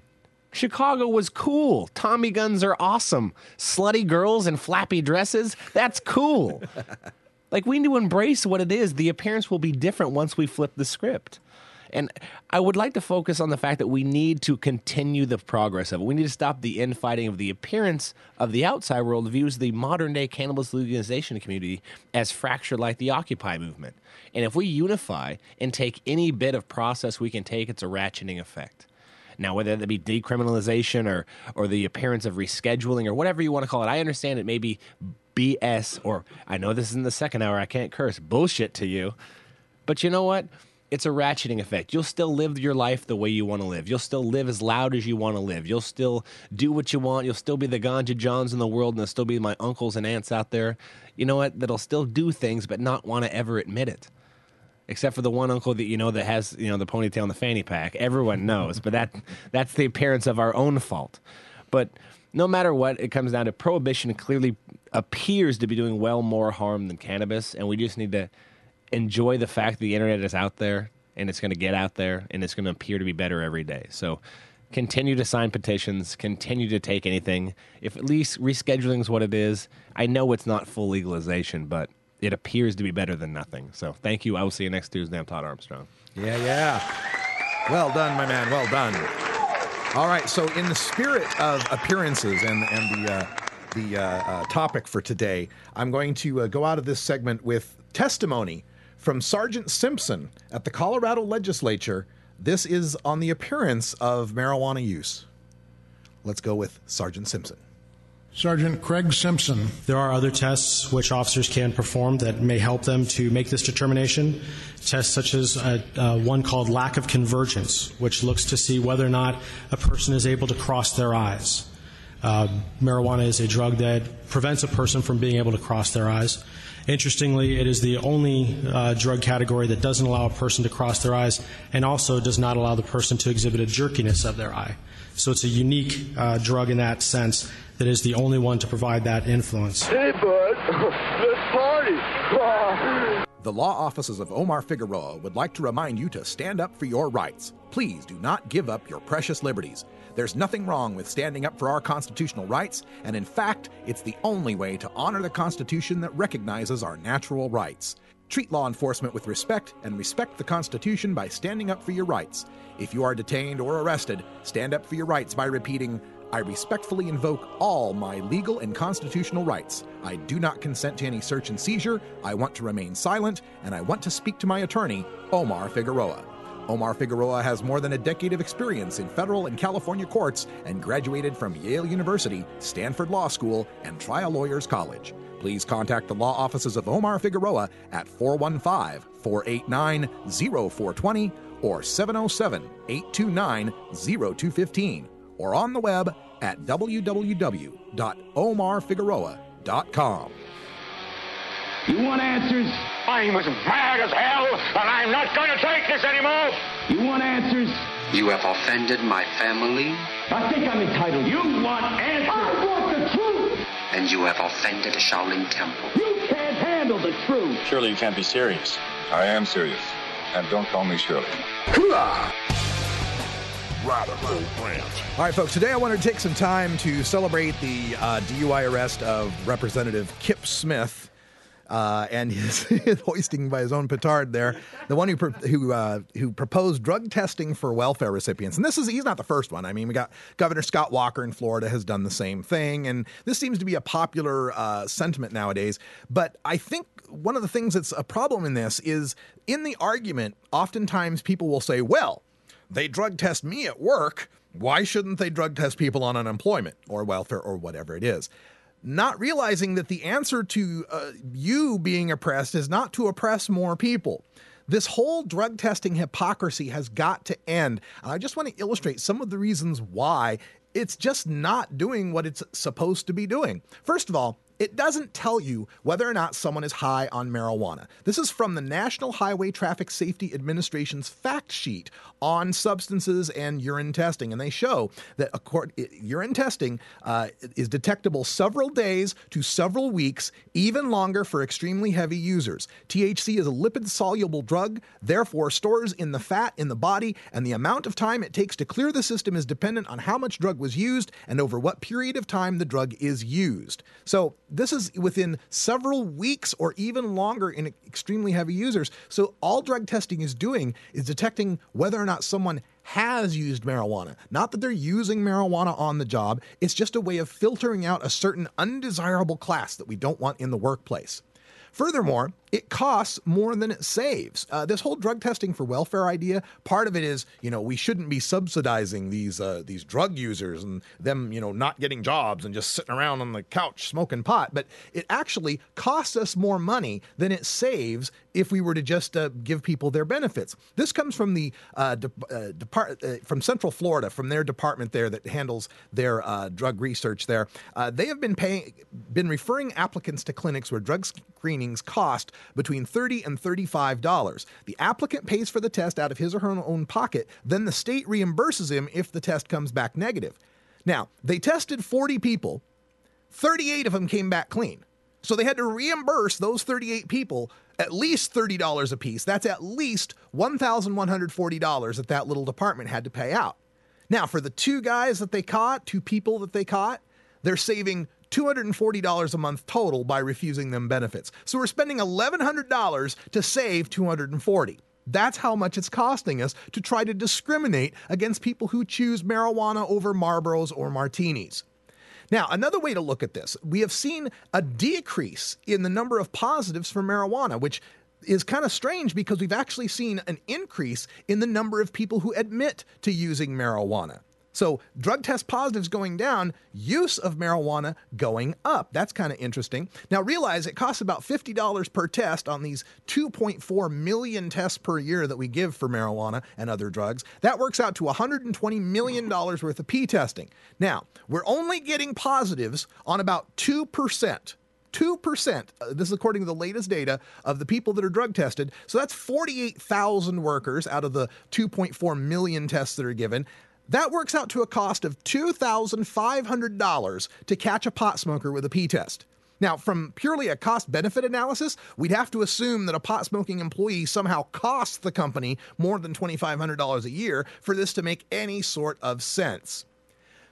Chicago was cool. Tommy guns are awesome. Slutty girls in flappy dresses, that's cool. Like, we need to embrace what it is. The appearance will be different once we flip the script. And I would like to focus on the fact that we need to continue the progress of it. We need to stop the infighting of the appearance of the outside world views the modern-day cannabis legalization community as fractured like the Occupy movement. And if we unify and take any bit of process we can take, it's a ratcheting effect. Now, whether that be decriminalization or the appearance of rescheduling or whatever you want to call it, I understand it may be BS, or I know this is in the second hour, I can't curse, bullshit to you. But you know what? It's a ratcheting effect. You'll still live your life the way you want to live. You'll still live as loud as you want to live. You'll still do what you want. You'll still be the Ganja Johns in the world, and there'll still be my uncles and aunts out there, you know what, that'll still do things but not want to ever admit it. Except for the one uncle that that has the ponytail and the fanny pack. Everyone knows, but that's the appearance of our own fault. But no matter what, it comes down to prohibition clearly appears to be doing well more harm than cannabis, and we just need to enjoy the fact that the internet is out there, and it's going to get out there, and it's going to appear to be better every day. So continue to sign petitions, continue to take anything. If at least rescheduling is what it is, I know it's not full legalization, but it appears to be better than nothing. So thank you. I will see you next Tuesday. I'm Todd Armstrong. Yeah. Well done, my man. Well done. All right. So in the spirit of appearances and the topic for today, I'm going to go out of this segment with testimony from Sergeant Simpson at the Colorado Legislature. This is on the appearance of marijuana use. Let's go with Sergeant Simpson. Sergeant Craig Simpson. There are other tests which officers can perform that may help them to make this determination. Tests such as one called lack of convergence, which looks to see whether or not a person is able to cross their eyes. Marijuana is a drug that prevents a person from being able to cross their eyes. Interestingly, it is the only drug category that doesn't allow a person to cross their eyes and also does not allow the person to exhibit a jerkiness of their eye. So it's a unique drug in that sense that is the only one to provide that influence. Hey, bud, let's party. The law offices of Omar Figueroa would like to remind you to stand up for your rights. Please do not give up your precious liberties. There's nothing wrong with standing up for our constitutional rights, and in fact, it's the only way to honor the Constitution that recognizes our natural rights. Treat law enforcement with respect and respect the Constitution by standing up for your rights. If you are detained or arrested, stand up for your rights by repeating, I respectfully invoke all my legal and constitutional rights. I do not consent to any search and seizure. I want to remain silent, and I want to speak to my attorney, Omar Figueroa. Omar Figueroa has more than a decade of experience in federal and California courts and graduated from Yale University, Stanford Law School, and Trial Lawyers College. Please contact the law offices of Omar Figueroa at 415-489-0420 or 707-829-0215 or on the web at www.omarfigueroa.com. You want answers? I'm as mad as hell, and I'm not going to take this anymore. You want answers? You have offended my family. I think I'm entitled. You want answers? I want the truth. And you have offended a Shaolin temple. You can't handle the truth. Surely you can't be serious. I am serious. And don't call me Shirley. Radical rant. All right, folks, today I wanted to take some time to celebrate the DUI arrest of Representative Kip Smith. And his hoisting by his own petard there, the one who proposed drug testing for welfare recipients. And he's not the first one. I mean, we got Governor Scott Walker in Florida has done the same thing. And this seems to be a popular sentiment nowadays. But I think one of the things that's a problem in this is in the argument, oftentimes people will say, well, they drug test me at work. Why shouldn't they drug test people on unemployment or welfare or whatever it is? Not realizing that the answer to you being oppressed is not to oppress more people. This whole drug testing hypocrisy has got to end. And I just want to illustrate some of the reasons why it's just not doing what it's supposed to be doing. First of all, it doesn't tell you whether or not someone is high on marijuana. This is from the National Highway Traffic Safety Administration's fact sheet on substances and urine testing. And they show that urine testing is detectable several days to several weeks, even longer for extremely heavy users. THC is a lipid-soluble drug, therefore stores in the fat in the body, and the amount of time it takes to clear the system is dependent on how much drug was used and over what period of time the drug is used. So this is within several weeks or even longer in extremely heavy users. So all drug testing is doing is detecting whether or not someone has used marijuana. Not that they're using marijuana on the job. It's just a way of filtering out a certain undesirable class that we don't want in the workplace. Furthermore, it costs more than it saves. This whole drug testing for welfare idea, part of it is, we shouldn't be subsidizing these drug users and them, not getting jobs and just sitting around on the couch smoking pot. But it actually costs us more money than it saves if we were to just give people their benefits. This comes from the from Central Florida, from their department there that handles their drug research there. They have been referring applicants to clinics where drug screenings cost between $30 and $35. The applicant pays for the test out of his or her own pocket, then the state reimburses him if the test comes back negative. Now, they tested 40 people, 38 of them came back clean. So they had to reimburse those 38 people at least $30 a piece. That's at least $1,140 that little department had to pay out. Now, for the two people that they caught, they're saving $240 a month total by refusing them benefits. So we're spending $1,100 to save $240. That's how much it's costing us to try to discriminate against people who choose marijuana over Marlboros or martinis. Now, another way to look at this, we have seen a decrease in the number of positives for marijuana, which is kind of strange because we've actually seen an increase in the number of people who admit to using marijuana. So drug test positives going down, use of marijuana going up. That's kind of interesting. Now realize it costs about $50 per test on these 2.4 million tests per year that we give for marijuana and other drugs. That works out to $120 million worth of p-testing. Now, we're only getting positives on about 2%. 2%, this is according to the latest data, of the people that are drug tested. So that's 48,000 workers out of the 2.4 million tests that are given. That works out to a cost of $2,500 to catch a pot smoker with a p-test. Now, from purely a cost-benefit analysis, we'd have to assume that a pot-smoking employee somehow costs the company more than $2,500 a year for this to make any sort of sense.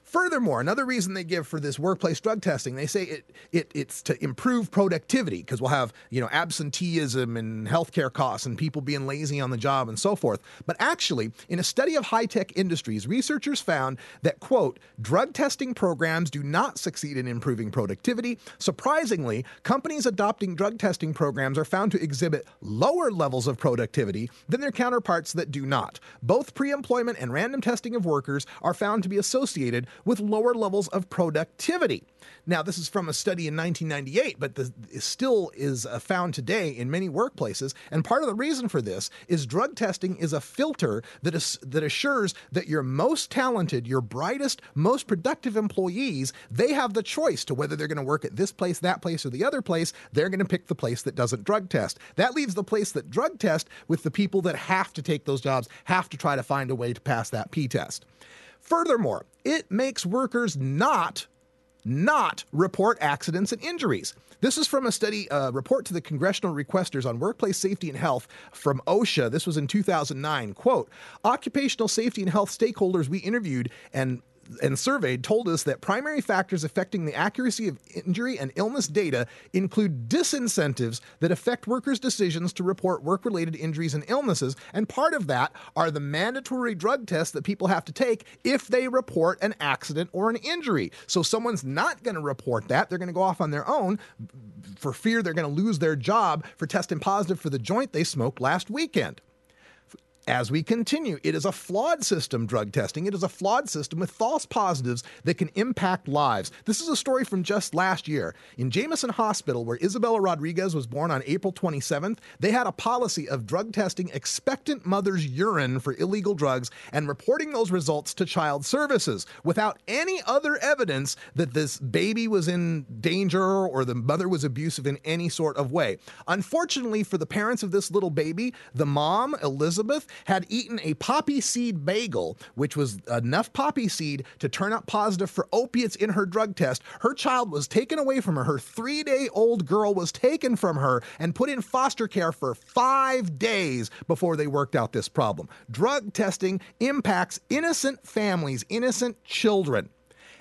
Furthermore, another reason they give for this workplace drug testing, they say it's to improve productivity, because we'll have, absenteeism and healthcare costs and people being lazy on the job and so forth. But actually, in a study of high-tech industries, researchers found that, quote, drug testing programs do not succeed in improving productivity. Surprisingly, companies adopting drug testing programs are found to exhibit lower levels of productivity than their counterparts that do not. Both pre-employment and random testing of workers are found to be associated with lower levels of productivity. Now, this is from a study in 1998, but this still is found today in many workplaces. And part of the reason for this is drug testing is a filter that assures that your most talented, your brightest, most productive employees, they have the choice to whether they're going to work at this place, that place, or the other place. They're going to pick the place that doesn't drug test. That leaves the place that drug test with the people that have to take those jobs, have to try to find a way to pass that P-test. Furthermore, it makes workers not report accidents and injuries. This is from a study report to the congressional requesters on workplace safety and health from OSHA. This was in 2009. Quote, occupational safety and health stakeholders we interviewed and surveyed told us that primary factors affecting the accuracy of injury and illness data include disincentives that affect workers' decisions to report work-related injuries and illnesses, and part of that are the mandatory drug tests that people have to take if they report an accident or an injury. So someone's not going to report that. They're going to go off on their own for fear they're going to lose their job for testing positive for the joint they smoked last weekend. As we continue, it is a flawed system, drug testing. It is a flawed system with false positives that can impact lives. This is a story from just last year. In Jameson Hospital, where Isabella Rodriguez was born on April 27th, they had a policy of drug testing expectant mothers' urine for illegal drugs and reporting those results to child services without any other evidence that this baby was in danger or the mother was abusive in any sort of way. Unfortunately for the parents of this little baby, the mom, Elizabeth, had eaten a poppy seed bagel, which was enough poppy seed to turn up positive for opiates in her drug test. Her child was taken away from her. Her 3-day-old girl was taken from her and put in foster care for 5 days before they worked out this problem. Drug testing impacts innocent families, innocent children.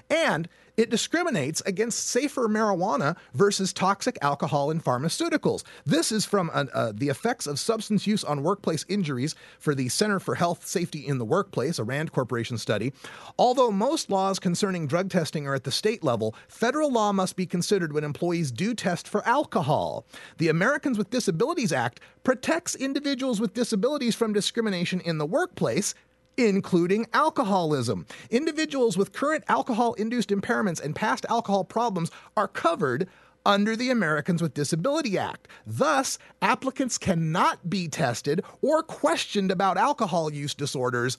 And it discriminates against safer marijuana versus toxic alcohol and pharmaceuticals. This is from the effects of substance use on workplace injuries for the Center for Health Safety in the Workplace, a RAND Corporation study. Although most laws concerning drug testing are at the state level, federal law must be considered when employees do test for alcohol. The Americans with Disabilities Act protects individuals with disabilities from discrimination in the workplace, including alcoholism. Individuals with current alcohol-induced impairments and past alcohol problems are covered under the Americans with Disability Act. Thus, applicants cannot be tested or questioned about alcohol use disorders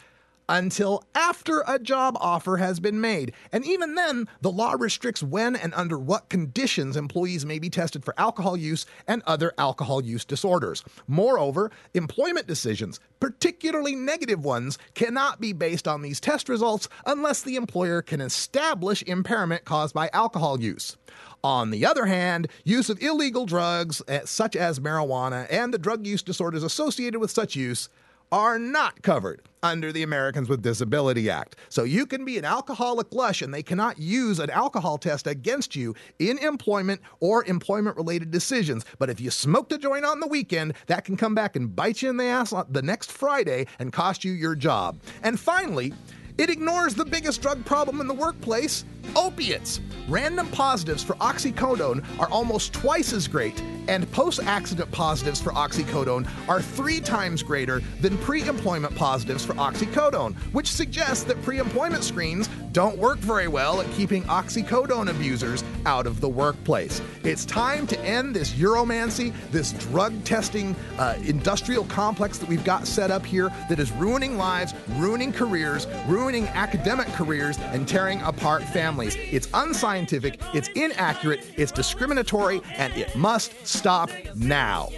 until after a job offer has been made. And even then, the law restricts when and under what conditions employees may be tested for alcohol use and other alcohol use disorders. Moreover, employment decisions, particularly negative ones, cannot be based on these test results unless the employer can establish impairment caused by alcohol use. On the other hand, use of illegal drugs, such as marijuana, and the drug use disorders associated with such use are not covered under the Americans with Disability Act. So you can be an alcoholic lush and they cannot use an alcohol test against you in employment or employment-related decisions. But if you smoked a joint on the weekend, that can come back and bite you in the ass the next Friday and cost you your job. And finally, it ignores the biggest drug problem in the workplace, opiates. Random positives for oxycodone are almost twice as great, and post-accident positives for oxycodone are 3 times greater than pre-employment positives for oxycodone, which suggests that pre-employment screens don't work very well at keeping oxycodone abusers out of the workplace. It's time to end this Euromancy, this drug testing industrial complex that we've got set up here that is ruining lives, ruining careers, ruining academic careers, and tearing apart families. It's unscientific, it's inaccurate, it's discriminatory, and it must stop now.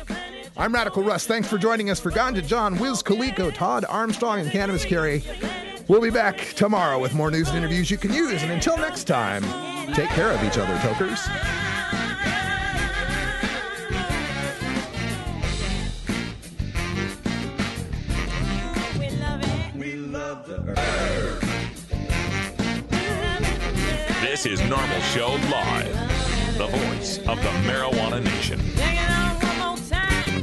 I'm Radical Russ. Thanks for joining us for Ganja John, Wiz Khalifa, Todd Armstrong, and Cannabis Carey. We'll be back tomorrow with more news and interviews you can use. And until next time, take care of each other, tokers. We love the earth. This is NORML Show Live, the voice of the marijuana nation. Take it out one more time.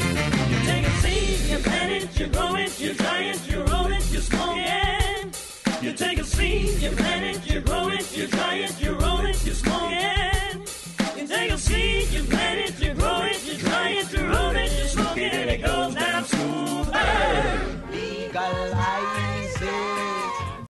You take a seed, you plant it, you grow it, you dry it, you roll it, you smoke it. You take a seed, you plant it, you grow it, you dry it, you roll it, you smoke it. You take a seed, you plant